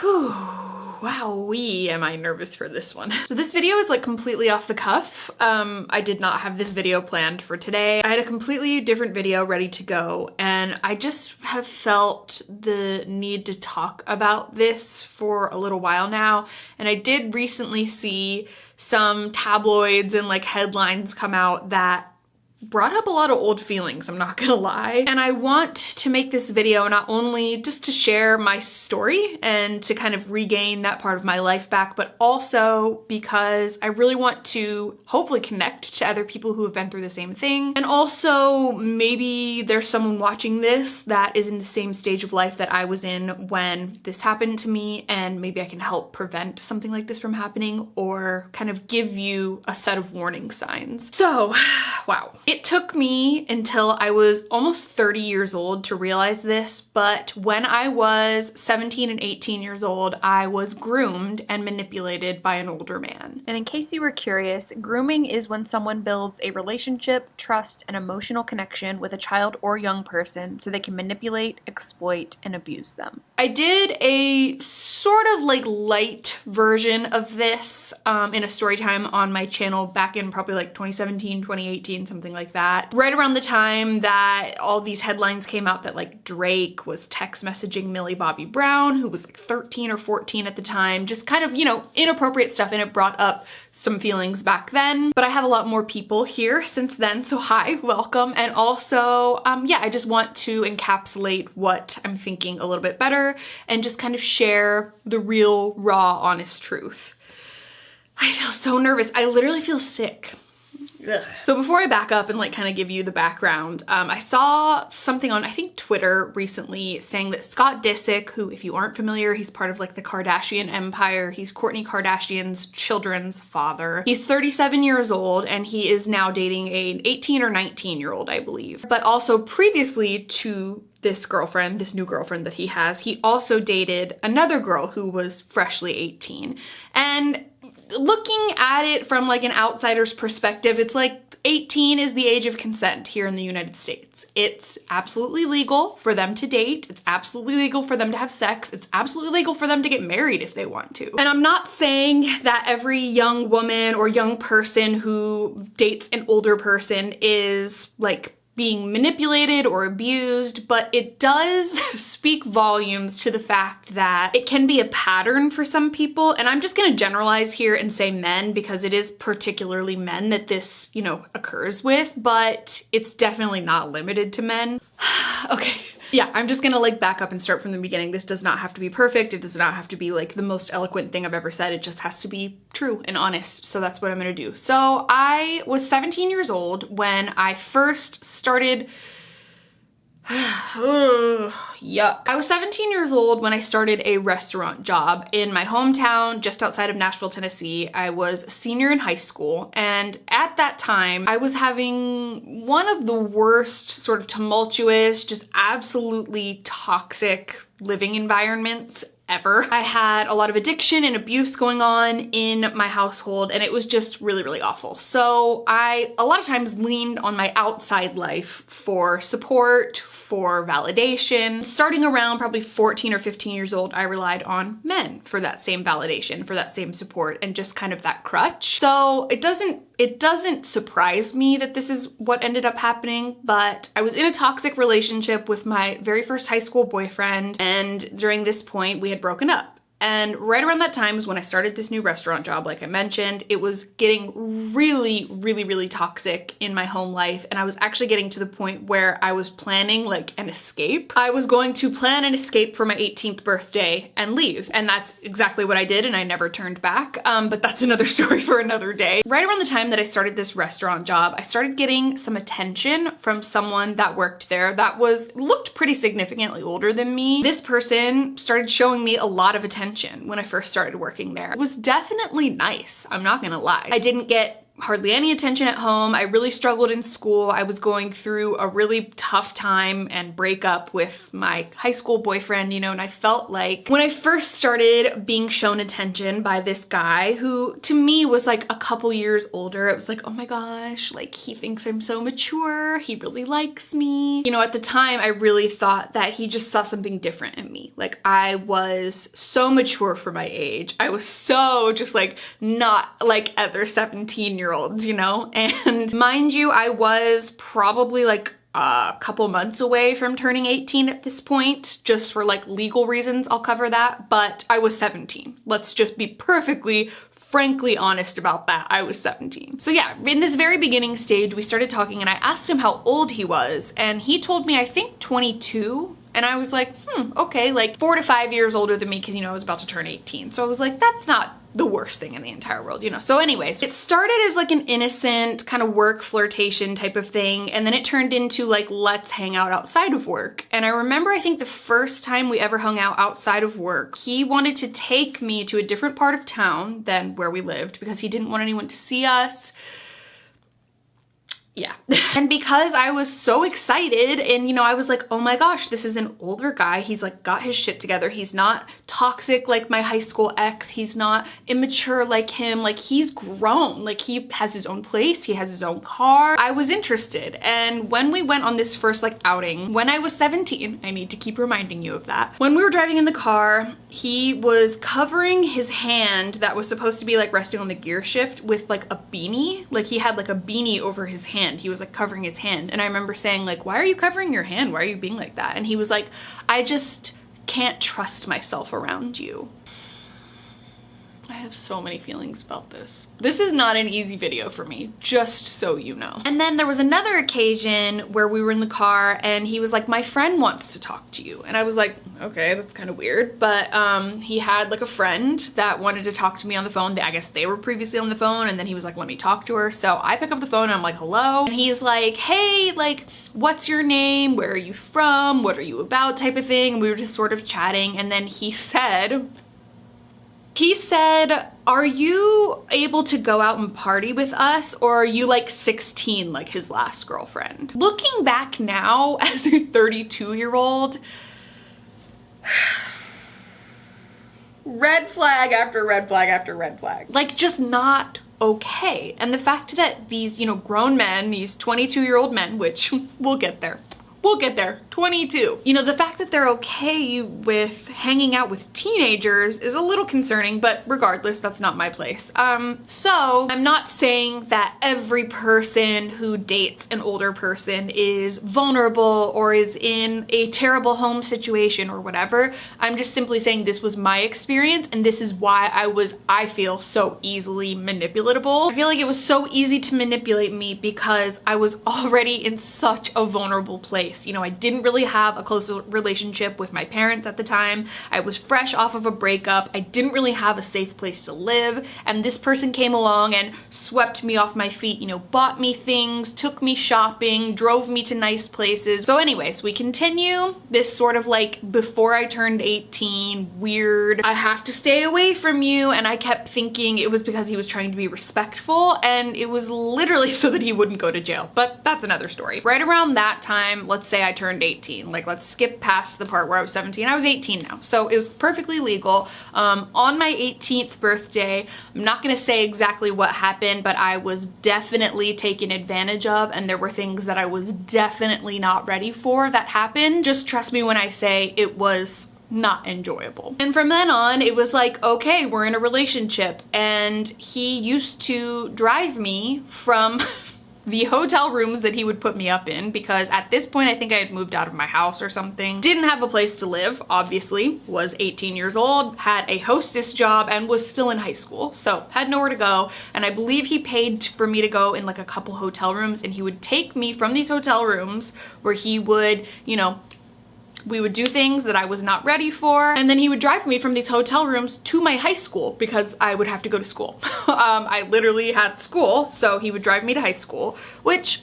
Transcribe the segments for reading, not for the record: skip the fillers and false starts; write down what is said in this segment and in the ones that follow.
Whew, wowee, am I nervous for this one. So this video is like completely off the cuff. I did not have this video planned for today. I had a completely different video ready to go, and I just have felt the need to talk about this for a little while now. And I did recently see some tabloids and like headlines come out that brought up a lot of old feelings, I'm not gonna lie. And I want to make this video not only just to share my story and to kind of regain that part of my life back, but also because I really want to hopefully connect to other people who have been through the same thing. And also maybe there's someone watching this that is in the same stage of life that I was in when this happened to me, and maybe I can help prevent something like this from happening or kind of give you a set of warning signs. So, wow. It took me until I was almost 30 years old to realize this, but when I was 17 and 18 years old, I was groomed and manipulated by an older man. And in case you were curious, grooming is when someone builds a relationship, trust, and emotional connection with a child or young person so they can manipulate, exploit, and abuse them. I did a sort of like light version of this in a story time on my channel back in probably like 2017, 2018, something like that. Right around the time that all these headlines came out that like Drake was text messaging Millie Bobby Brown, who was like 13 or 14 at the time, just kind of, you know, inappropriate stuff, and it brought up some feelings back then. But I have a lot more people here since then, so hi, welcome. And also, yeah, I just want to encapsulate what I'm thinking a little bit better and just kind of share the real, raw, honest truth. I feel so nervous. I literally feel sick. Ugh. So before I back up and like kind of give you the background, I saw something on, I think, Twitter recently saying that Scott Disick, who, if you aren't familiar, he's part of like the Kardashian empire. He's Kourtney Kardashian's children's father. He's 37 years old and he is now dating an 18 or 19-year-old, I believe. But also previously to this girlfriend, this new girlfriend that he has, he also dated another girl who was freshly 18. And looking at it from like an outsider's perspective, it's like 18 is the age of consent here in the United States. It's absolutely legal for them to date. It's absolutely legal for them to have sex. It's absolutely legal for them to get married if they want to. And I'm not saying that every young woman or young person who dates an older person is like being manipulated or abused, but it does speak volumes to the fact that it can be a pattern for some people. And I'm just gonna generalize here and say men, because it is particularly men that this, you know, occurs with, but it's definitely not limited to men. Okay. Yeah, I'm just gonna like back up and start from the beginning. This does not have to be perfect. It does not have to be like the most eloquent thing I've ever said. It just has to be true and honest. So that's what I'm gonna do. So I was 17 years old when I first started yuck. I was 17 years old when I started a restaurant job in my hometown just outside of Nashville, Tennessee. I was a senior in high school, and at that time I was having one of the worst sort of tumultuous, just absolutely toxic living environments ever. I had a lot of addiction and abuse going on in my household, and it was just really, really awful. So I a lot of times leaned on my outside life for support, for validation. Starting around probably 14 or 15 years old, I relied on men for that same validation, for that same support, and just kind of that crutch. So it doesn't surprise me that this is what ended up happening, but I was in a toxic relationship with my very first high school boyfriend, and during this point we had broken up. And right around that time was when I started this new restaurant job, like I mentioned. It was getting really, really, really toxic in my home life, and I was actually getting to the point where I was planning like an escape. I was going to plan an escape for my 18th birthday and leave, and that's exactly what I did, and I never turned back, but that's another story for another day. Right around the time that I started this restaurant job, I started getting some attention from someone that worked there that looked pretty significantly older than me. This person started showing me a lot of attention when I first started working there. It was definitely nice, I'm not gonna lie. I didn't get hardly any attention at home. I really struggled in school. I was going through a really tough time and breakup with my high school boyfriend, you know, and I felt like when I first started being shown attention by this guy who to me was like a couple years older, it was like, oh my gosh, like he thinks I'm so mature. He really likes me. You know, at the time I really thought that he just saw something different in me. Like I was so mature for my age. I was so just like not like other 17-year-olds, you know? And mind you, I was probably like a couple months away from turning 18 at this point, just for like legal reasons. I'll cover that, but I was 17. Let's just be perfectly frankly honest about that. I was 17. So yeah, in this very beginning stage, we started talking and I asked him how old he was, and he told me, I think 22. And I was like, okay, like 4 to 5 years older than me, because, you know, I was about to turn 18. So I was like, that's not the worst thing in the entire world, you know? So anyways, it started as like an innocent kind of work flirtation type of thing. And then it turned into like, let's hang out outside of work. And I remember, I think the first time we ever hung out outside of work, he wanted to take me to a different part of town than where we lived because he didn't want anyone to see us. Yeah. And because I was so excited and, you know, I was like, oh my gosh, this is an older guy. He's like got his shit together. He's not toxic like my high school ex. He's not immature like him. Like he's grown. Like he has his own place. He has his own car. I was interested. And when we went on this first like outing, when I was 17, I need to keep reminding you of that. When we were driving in the car, he was covering his hand that was supposed to be like resting on the gear shift with like a beanie. Like he had like a beanie over his hand. He was like covering his hand. And I remember saying like, why are you covering your hand? Why are you being like that? And he was like, I just can't trust myself around you. I have so many feelings about this. This is not an easy video for me, just so you know. And then there was another occasion where we were in the car and he was like, my friend wants to talk to you. And I was like, okay, that's kind of weird. But he had like a friend that wanted to talk to me on the phone. I guess they were previously on the phone, and then he was like, let me talk to her. So I pick up the phone and I'm like, hello. And he's like, hey, like, what's your name? Where are you from? What are you about? Type of thing. And we were just sort of chatting. And then he said, are you able to go out and party with us, or are you like 16 like his last girlfriend? Looking back now as a 32-year-old, red flag after red flag after red flag. Like just not okay. And the fact that these, you know, grown men, these 22-year-old men, which we'll get there. 22. You know, the fact that they're okay with hanging out with teenagers is a little concerning, but regardless, that's not my place. So I'm not saying that every person who dates an older person is vulnerable or is in a terrible home situation or whatever. I'm just simply saying this was my experience, and this is why I feel so easily manipulatable. I feel like it was so easy to manipulate me because I was already in such a vulnerable place. You know, I didn't really have a close relationship with my parents at the time. I was fresh off of a breakup. I didn't really have a safe place to live. And this person came along and swept me off my feet, you know, bought me things, took me shopping, drove me to nice places. So anyways, we continue this sort of like before I turned 18, weird, I have to stay away from you. And I kept thinking it was because he was trying to be respectful, and it was literally so that he wouldn't go to jail. But that's another story. Right around that time, let's say I turned 18. Like, let's skip past the part where I was 17. I was 18 now, so it was perfectly legal. On my 18th birthday, I'm not gonna say exactly what happened, but I was definitely taken advantage of, and there were things that I was definitely not ready for that happened. Just trust me when I say it was not enjoyable. And from then on, it was like, okay, we're in a relationship, and he used to drive me from the hotel rooms that he would put me up in, because at this point I think I had moved out of my house or something. Didn't have a place to live, obviously. Was 18 years old, had a hostess job, and was still in high school, so had nowhere to go. And I believe he paid for me to go in like a couple hotel rooms, and he would take me from these hotel rooms where he would, you know, we would do things that I was not ready for, and then he would drive me from these hotel rooms to my high school because I would have to go to school. I literally had school, so he would drive me to high school, which,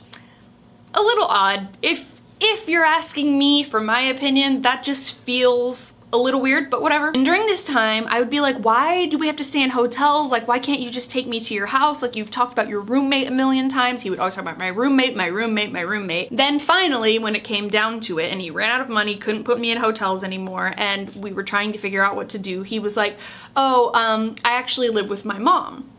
a little odd. If you're asking me for my opinion, that just feels a little weird, but whatever. And during this time, I would be like, why do we have to stay in hotels? Like, why can't you just take me to your house? Like, you've talked about your roommate a million times. He would always talk about my roommate, my roommate, my roommate. Then finally, when it came down to it and he ran out of money, couldn't put me in hotels anymore, and we were trying to figure out what to do, he was like, oh, I actually live with my mom.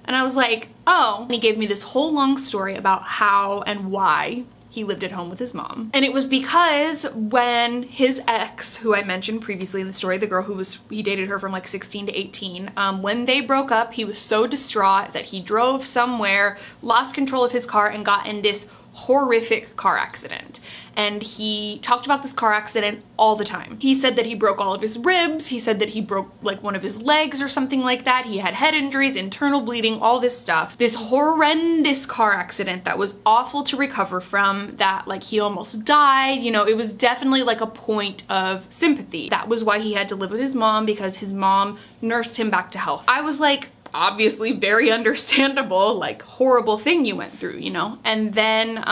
And I was like, oh. And he gave me this whole long story about how and why he lived at home with his mom. And it was because when his ex, who I mentioned previously in the story, the girl he dated her from like 16 to 18, when they broke up, he was so distraught that he drove somewhere, lost control of his car, and got in this horrific car accident. And he talked about this car accident all the time. He said that he broke all of his ribs. He said that he broke like one of his legs or something like that. He had head injuries, internal bleeding, all this stuff. This horrendous car accident that was awful to recover from, that like he almost died. You know, it was definitely like a point of sympathy. That was why he had to live with his mom, because his mom nursed him back to health. I was like, obviously very understandable, like horrible thing you went through, you know? And then,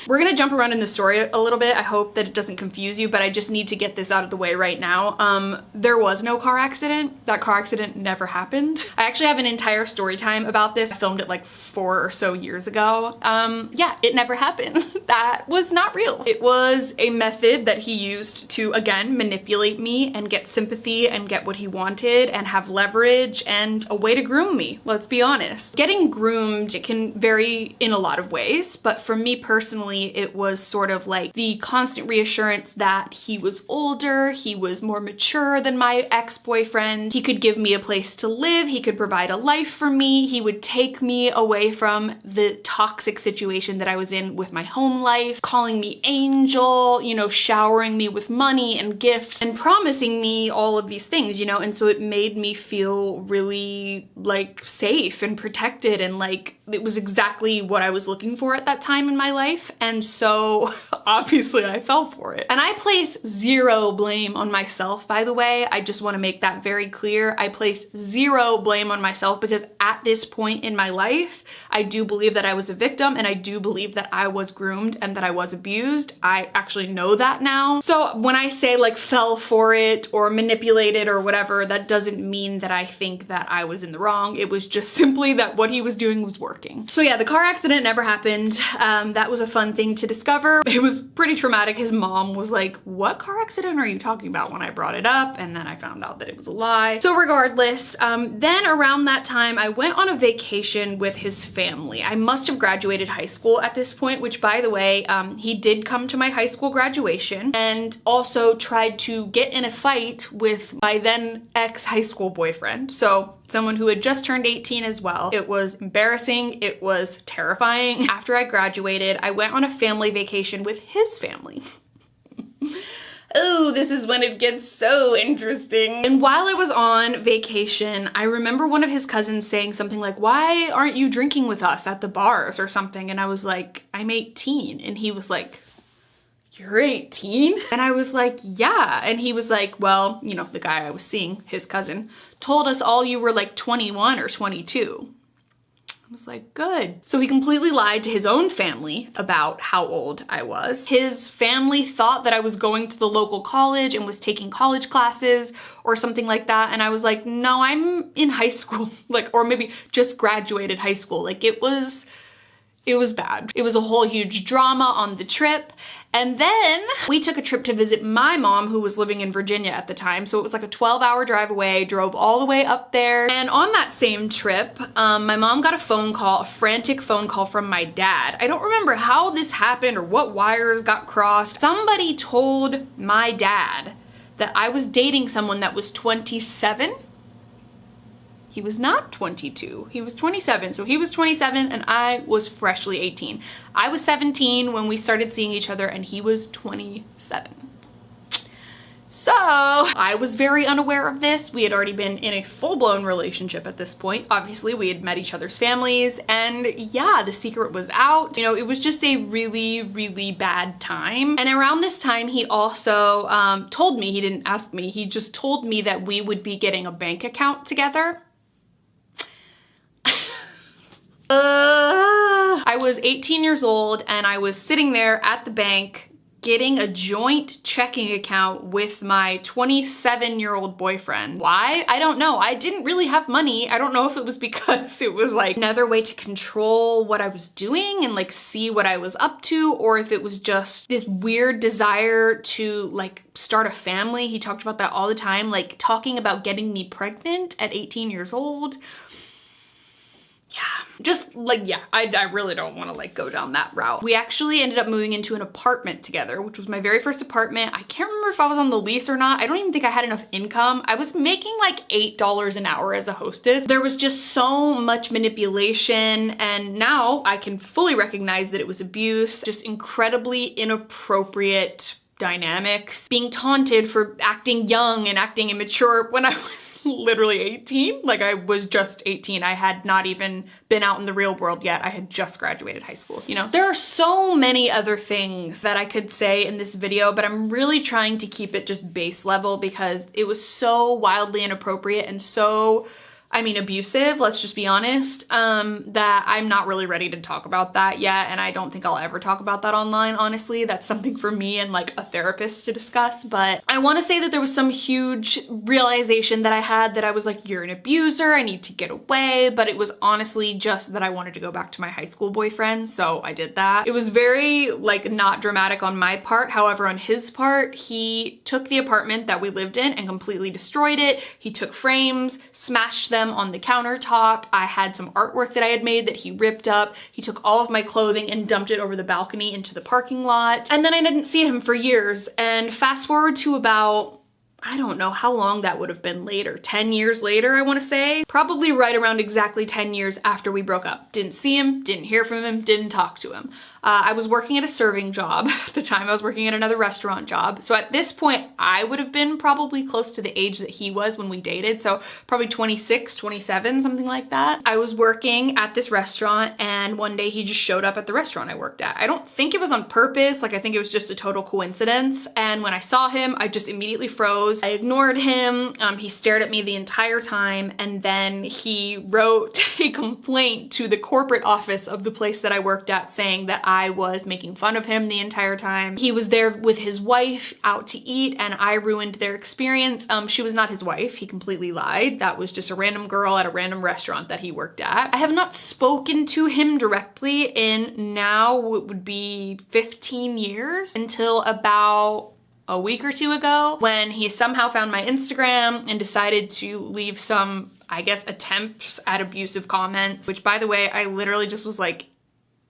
we're gonna jump around in the story a little bit. I hope that it doesn't confuse you, but I just need to get this out of the way right now. There was no car accident. That car accident never happened. I actually have an entire story time about this. I filmed it like 4 or so years ago. Yeah, it never happened. That was not real. It was a method that he used to, again, manipulate me and get sympathy and get what he wanted and have leverage and a way to groom me, let's be honest. Getting groomed, it can vary in a lot of ways, but for me personally, it was sort of like the constant reassurance that he was older, he was more mature than my ex-boyfriend, he could give me a place to live, he could provide a life for me, he would take me away from the toxic situation that I was in with my home life, calling me angel, you know, showering me with money and gifts and promising me all of these things, you know, and so it made me feel really like safe and protected, and like it was exactly what I was looking for at that time in my life. And so obviously I fell for it. And I place zero blame on myself, by the way. I just want to make that very clear. I place zero blame on myself because at this point in my life, I do believe that I was a victim, and I do believe that I was groomed and that I was abused. I actually know that now. So when I say like fell for it or manipulated or whatever, that doesn't mean that I think that I was in the wrong. It was just simply that what he was doing was working. So yeah, the car accident never happened. That was a fun thing to discover. It was pretty traumatic. His mom was like, what car accident are you talking about, when I brought it up? And then I found out that it was a lie. So regardless, then around that time, I went on a vacation with his family. I must have graduated high school at this point, which by the way, he did come to my high school graduation and also tried to get in a fight with my then ex-high school boyfriend. So someone who had just turned 18 as well. It was embarrassing. It was terrifying. After I graduated, I went on a family vacation with his family. Oh, this is when it gets so interesting. And while I was on vacation, I remember one of his cousins saying something like, why aren't you drinking with us at the bars or something? And I was like, I'm 18. And he was like, you're 18? And I was like, yeah. And he was like, well, you know, the guy I was seeing, his cousin, told us all you were like 21 or 22. I was like, good. So he completely lied to his own family about how old I was. His family thought that I was going to the local college and was taking college classes or something like that. And I was like, no, I'm in high school, like, or maybe just graduated high school. Like it was bad. It was a whole huge drama on the trip. And then we took a trip to visit my mom, who was living in Virginia at the time. So it was like a 12-hour drive away, drove all the way up there. And on that same trip, my mom got a phone call, a frantic phone call from my dad. I don't remember how this happened or what wires got crossed. Somebody told my dad that I was dating someone that was 27. He was not 22, he was 27. So he was 27 and I was freshly 18. I was 17 when we started seeing each other and he was 27. So I was very unaware of this. We had already been in a full-blown relationship at this point. Obviously, we had met each other's families and yeah, the secret was out. You know, it was just a really, really bad time. And around this time, he also told me, he didn't ask me, he just told me that we would be getting a bank account together. I was 18 years old and I was sitting there at the bank getting a joint checking account with my 27-year-old boyfriend. Why? I don't know. I didn't really have money. I don't know if it was because it was like another way to control what I was doing and like see what I was up to, or if it was just this weird desire to like start a family. He talked about that all the time, like talking about getting me pregnant at 18 years old. Yeah, just like, yeah, I really don't want to like go down that route. We actually ended up moving into an apartment together, which was my very first apartment. I can't remember if I was on the lease or not. I don't even think I had enough income. I was making like $8 an hour as a hostess. There was just so much manipulation, and now I can fully recognize that it was abuse, just incredibly inappropriate dynamics, being taunted for acting young and acting immature when I was literally 18. Like, I was just 18. I had not even been out in the real world yet. I had just graduated high school, you know? There are so many other things that I could say in this video, but I'm really trying to keep it just base level because it was so wildly inappropriate and so, I mean, abusive, let's just be honest, that I'm not really ready to talk about that yet, and I don't think I'll ever talk about that online, honestly. That's something for me and like a therapist to discuss, but I want to say that there was some huge realization that I had that I was like, you're an abuser, I need to get away, but it was honestly just that I wanted to go back to my high school boyfriend, so I did that. It was very like not dramatic on my part, however on his part, he took the apartment that we lived in and completely destroyed it. He took frames, smashed them on the countertop. I had some artwork that I had made that he ripped up. He took all of my clothing and dumped it over the balcony into the parking lot. And then I didn't see him for years. And fast forward to about, I don't know how long that would have been later, 10 years later, I want to say. Probably right around exactly 10 years after we broke up. Didn't see him, didn't hear from him, didn't talk to him. I was working at a serving job at the time. I was working at another restaurant job. So at this point, I would have been probably close to the age that he was when we dated. So probably 26, 27, something like that. I was working at this restaurant and one day he just showed up at the restaurant I worked at. I don't think it was on purpose. Like, I think it was just a total coincidence. And when I saw him, I just immediately froze. I ignored him. He stared at me the entire time. And then he wrote a complaint to the corporate office of the place that I worked at saying that I was making fun of him the entire time. He was there with his wife out to eat and I ruined their experience. She was not his wife. He completely lied. That was just a random girl at a random restaurant that he worked at. I have not spoken to him directly in now it would be 15 years until about a week or two ago when he somehow found my Instagram and decided to leave some, I guess, attempts at abusive comments, which by the way, I literally just was like,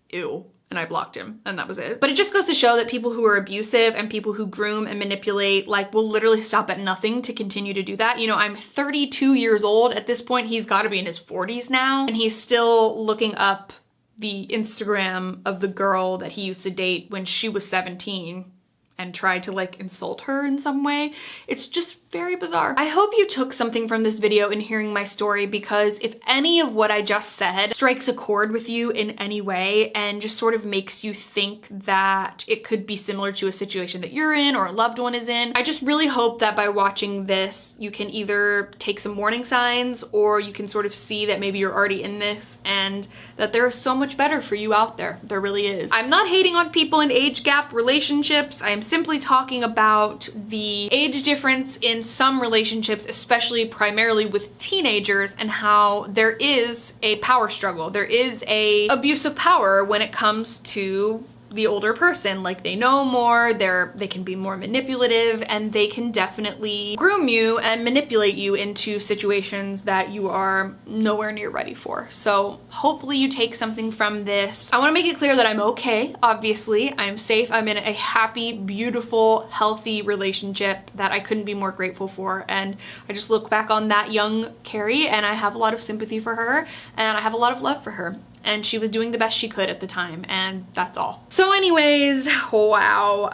ew. And I blocked him and that was it. But it just goes to show that people who are abusive and people who groom and manipulate like will literally stop at nothing to continue to do that. You know, I'm 32 years old. At this point, he's got to be in his 40s now. And he's still looking up the Instagram of the girl that he used to date when she was 17 and tried to like insult her in some way. It's just very bizarre. I hope you took something from this video in hearing my story because if any of what I just said strikes a chord with you in any way and just sort of makes you think that it could be similar to a situation that you're in or a loved one is in, I just really hope that by watching this, you can either take some warning signs or you can sort of see that maybe you're already in this and that there is so much better for you out there. There really is. I'm not hating on people in age gap relationships. I am simply talking about the age difference in some relationships, especially primarily with teenagers, and how there is a power struggle. There is a abuse of power when it comes to the older person. Like, they know more, they can be more manipulative, and they can definitely groom you and manipulate you into situations that you are nowhere near ready for. So hopefully you take something from this. I want to make it clear that I'm okay, obviously. I'm safe. I'm in a happy, beautiful, healthy relationship that I couldn't be more grateful for. And I just look back on that young Carrie and I have a lot of sympathy for her and I have a lot of love for her. And she was doing the best she could at the time, and that's all. So anyways, wow.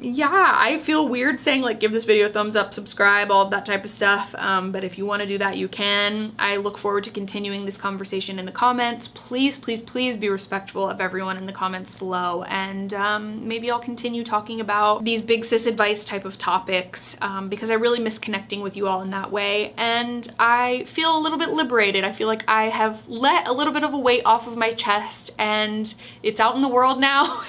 Yeah, I feel weird saying like give this video a thumbs up, subscribe, all of that type of stuff. But if you want to do that, you can. I look forward to continuing this conversation in the comments. Please, please, please be respectful of everyone in the comments below. And maybe I'll continue talking about these big sis advice type of topics because I really miss connecting with you all in that way. And I feel a little bit liberated. I feel like I have let a little bit of a weight off of my chest and it's out in the world now.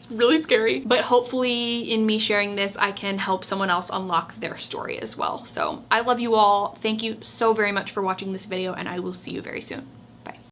really scary. But hopefully in me sharing this, I can help someone else unlock their story as well. So I love you all. Thank you so very much for watching this video, and I will see you very soon.